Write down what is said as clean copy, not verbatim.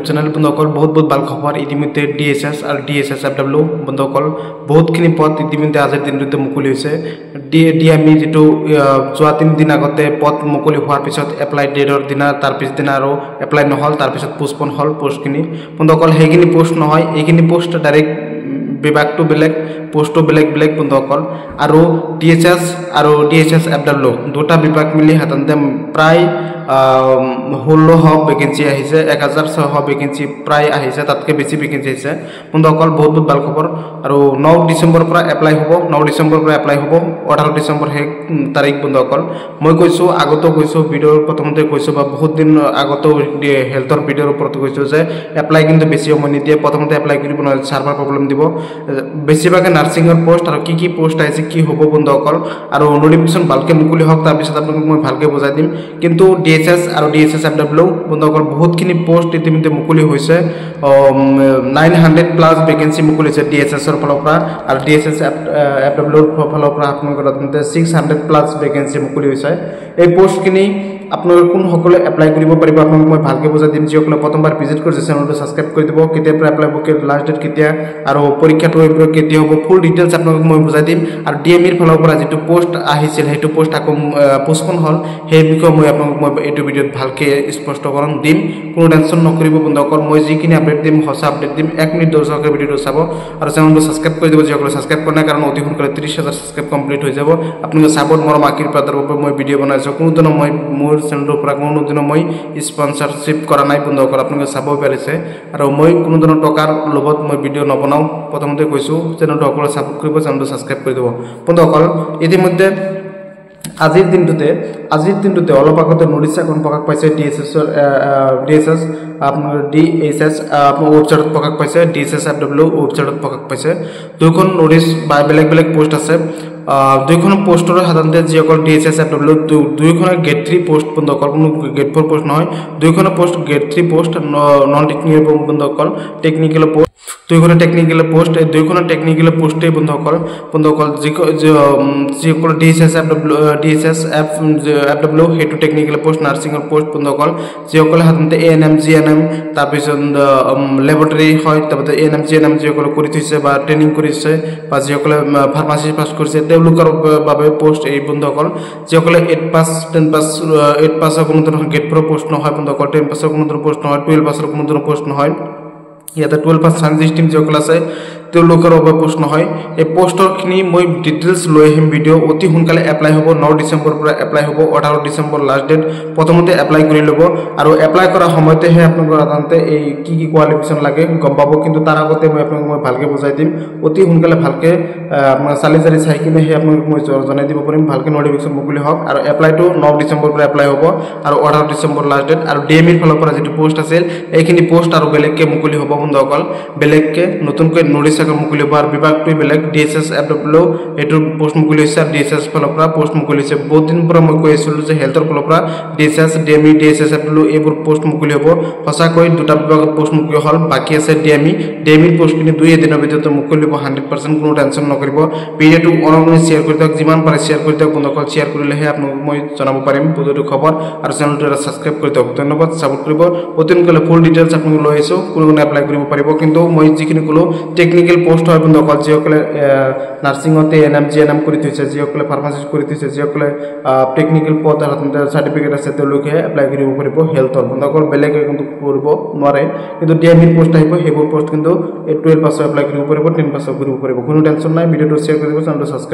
channel বন্ধুসকল বহুত ভাল খবৰ ইতিমধ্যে ডিএসএস আৰু ডিএসএসএফডব্লিউ বন্ধুসকল বহুতখিনি পদ ইতিমধ্যে আজিৰ দিনটোতে মুকলি হৈছে ডিএমই যেটো যোৱা 3 দিন আগতে পদ মুকলি হোৱাৰ পিছত এপ্লাই ডেটৰ দিনা তাৰ পিছদিনা আৰু এপ্লাই নহল তাৰ পিছত পোষ্টপন হল পোষ্টখিনি বন্ধুসকল হেগিনি পোষ্ট নহয় এইখিনি পোষ্ট ডাইৰেক্ট বিভাগটো বেলেগ পোষ্টটো বেলেগ বন্ধুসকল আৰু ডিএসএস আৰু ডিএসএসএফডব্লিউ দুটা বিভাগ মিলি হাতন্তে প্ৰায় 1600 ভ্যাকেন্সি আহিছে 1600 ভ্যাকেন্সি প্ৰায় আহিছে তাতকে বেছি ভ্যাকেন্সি আহিছে বন্ধুসকল বহুত ভাল খবৰ আৰু 9 ডিসেম্বৰ পৰা এপ্লাই হ'ব 9 ডিসেম্বৰ পৰা এপ্লাই হ'ব 18 ডিসেম্বৰ হে তাৰিখ বন্ধুসকল মই কৈছো আগতো কৈছো ভিডিওৰ প্ৰথমতে কৈছো বা বহুত দিন আগতো হেলথৰ ভিডিওৰ ওপৰত কৈছো যে এপ্লাই কিন্তু বেছি সময় নিদিয়ে প্ৰথমতে এপ্লাই কৰিব নহয় সাৰ্ভাৰ প্ৰবলেম দিব বেছিভাগে নাৰ্সিংৰ পোষ্ট আৰু কি পোষ্ট আহিছে কি হ'ব বন্ধুসকল আৰু নোটিফিকেশন ভালকে মুকলি হওক তাৰ পিছত আপোনাক মই ভালকে বুজাই দিম কিন্তু ডিএসএস আৰু ডিএসএসএফডব্লিউ বন্ধুসকল বহুতখিনি পোষ্ট ইতিমধ্যে মুকলি হৈছে 900 প্লাস ভ্যাকেন্সি মুকলি হৈছে ডিএসএস ৰ ফালৰ পৰা আৰু ডিএসএসএফডব্লিউ ৰ ফালৰ পৰা আপোনালোকৰ 600 প্লাস ভ্যাকেন্সি মুকলি হৈছে এই পোষ্টখিনি আপোনালোক কোন সকলে এপ্লাই কৰিব পাৰিব আপোনাক মই ভালকে বুজাই দিম যি সকলে প্ৰথমবাৰ ভিজিট কৰিছে চেনেলটো সাবস্ক্ৰাইব কৰি দিব কেতিয়া পৰা এপ্লাই হ'ব লাষ্ট ডেট কেতিয়া আৰু পৰীক্ষাটো কেতিয়া হ'ব ফুল ডিটেইলছ আপোনাক মই বুজাই দিম আৰু ডিএমই ৰ ফালৰ পৰা যেটো পোষ্ট আহিছিল হেতু পোষ্ট আকৌ পোষ্টপন হল সেই বিষয় মই আপোনাক মই এটো ভিডিওত ভালকে স্পষ্টকৰণ দিম কোনো টেনচন নকৰিব বন্ধুসকল মই যিখিনি আপডেট দিম হসা আপডেট দিম 1 মিনিট দৰ্শকৰ ভিডিওটো চাব আৰু চেনেলটো সাবস্ক্ৰাইব কৰি দিব যিসকলে সাবস্ক্ৰাইব কৰা নাই কাৰণ অতি সোনকালে 30000 সাবস্ক্ৰাইব কমপ্লিট হৈ যাব আপোনালোকে সাপোৰ্ট মোৰ মাকিৰ পাতৰ বাবে মই ভিডিও বনাইছো কোনো দিন মই মোৰ চেনেলৰ পৰা কোনো দিন মই স্পন্সৰশিপ কৰা নাই বন্ধুসকল আপোনালোকে চাব পাৰিছে আৰু মই কোনো দিন টকাৰ লোভত মই ভিডিও নবনাও প্ৰথমতে কৈছো চেনেলটো সকলোৱে সাপোৰ্ট কৰিব চেনেলটো সাবস্ক্ৰাইব কৰি দিব বন্ধুসকল ইতিমধ্যে আজিৰ দিনটোতে অলপ আগতে নোটিছ এখন প্ৰকাশ পাইছে ডিএসএস আপোনাৰ ডিএসএস আপোনাৰ ওয়েবসাইটত প্ৰকাশ পাইছে ডিএসএসএফডব্লিউ ওয়েবসাইটত প্ৰকাশ পাইছে দুখন নোটিছ বা বেলেগ পোষ্ট আছে দুইখন পোষ্টৰ সাধাৰণতে যিসকল ডিএসএসএফডব্লিউ দুইখন গেট 3 পোষ্ট বন্ধুসকল কোনো গেট 4 পোষ্ট নহয় দুইখন post get 3 post non technical বন্ধুসকল টেকনিক্যাল পোষ্ট দুইখন টেকনিক্যাল পোষ্ট এই দুইখন টেকনিক্যাল পোষ্টে বন্ধুসকল যিসকল ডিএসএসএফডব্লিউ হেতু টেকনিক্যাল পোষ্ট নাৰ্সিংৰ পোষ্ট বন্ধুসকল যিসকল সাধাৰণতে এএনএম জিএনএম তাৰ পিছত ল্যাবৰেটৰী হয় তাৰপতে এএনএম জিএনএম যিসকল কৰি থৈছে বা ট্ৰেনিং কৰিছে বা যিসকল ফাৰ্মাসি পাস কৰিছে তেওঁলোকৰ বাবে পোষ্ট এই বন্ধুসকল যিসকলে 8 পাস 10 পাস 8 পাসৰ কোনো ধৰণৰ গেট 4 পোষ্ট নহয় বন্ধুসকল 10 পাসৰ কোনো ধৰণৰ পোষ্ট নহয় 12 পাসৰ কোনো ধৰণৰ পোষ্ট নহয় ইয়াতে 12 পাস সায়েন্স স্ট্ৰীম যিসকল আছে তেওঁলোকৰ বাবে পোষ্ট নহয় এই পোষ্টৰখিনি মই ডিটেইলছ লৈ আহিম ভিডিও অতি সোনকালে এপ্লাই হ'ব 9 ডিসেম্বৰ পৰা এপ্লাই হ'ব 18 ডিসেম্বৰ লাষ্ট ডেট প্ৰথমতে এপ্লাই কৰি ল'ব আৰু এপ্লাই কৰা সময়তেহে আপোনালোকৰ আধানতে এই কি কোৱালিফিকেশন লাগে গম পাব কিন্তু তাৰ আগতে মই আপোনাক মই ভালকে বুজাই দিম অতি সোনকালে ভালকে আপোনাৰ সালিজাৰি চাই কিনে হে আপোনাক মই জনাই দিব পাৰিম ভালকে নোটিফিকেশন মুকলি হওক আৰু এপ্লাইটো 9 ডিসেম্বৰ পৰা এপ্লাই হ'ব আৰু 18 ডিসেম্বৰ লাষ্ট ডেট আৰু ডিএমই ৰ ফালৰ পৰা যেটো পোষ্ট আছিল এইখিনি পোষ্ট আৰু বেলেগকে মুকলি হ'ব বন্ধুসকল বেলেগকে নতুনকৈ নোটিছ মুকলি হোৱাৰ বিভাগটো বেলেগ ডিএসএসএফডব্লিউ এটো পোষ্ট মুকলি হৈছে ডিএসএস ফালৰ পৰা পোষ্ট মুকলি হৈছে বহুত দিন পৰা মই কৈ আছিলো যে হেলথৰ ফালৰ পৰা ডিএসএস ডিএমই ডিএসএসএফডব্লিউ এইবোৰ পোষ্ট মুকলি হ'ব হসাকৈ দুটা বিভাগত পোষ্ট মুকলি হল বাকি আছে ডিএমই পোষ্টখিনি 2 দিনৰ ভিতৰত মুকলি হ'ব 100% কোনো টেনচন নকৰিব ভিডিওটো অনলাইন শেয়াৰ কৰি দিয়ক যিমান পাৰে শেয়াৰ কৰি দিয়ক বন্ধুসকল শেয়াৰ কৰিলেহে আপোনাক মই জনাব পাৰিম পুজোটো খবৰ আৰু চেনেলটো সাবস্ক্ৰাইব কৰি দিয়ক ধন্যবাদ সাপোৰ্ট কৰিব অতি সোনকালে ফুল ডিটেইলছ আপোনাক লৈ আহিছো কোনো এপ্লাই কৰিব পাৰিব কিন্তু মই যিখিনি কলো টেকনিক্যাল পোষ্ট হয় বন্ধুসকল যিসকলে নাৰ্সিংতে এএনএম জিএনএম কৰি থৈছে যিসকলে ফাৰ্মাসিষ্ট কৰি থৈছে যিসকলে টেকনিক্যাল পদ সাৰ্টিফিকেট আছে তেওঁলোকে এপ্লাই কৰিব পাৰিব হেলথৰ বন্ধুসকল বেলেগে কিন্তু কৰিব নোৱাৰে কিন্তু ডিএমই পোষ্ট আহিব সেইবোৰ পোষ্ট কিন্তু 12 পাছ এপ্লাই কৰিব পাৰিব 10 পাছ কৰিব পাৰিব কোনো টেনচন নাই ভিডিওটো শেয়াৰ কৰি দিব চেনেলটো সাবস্ক্ৰাইব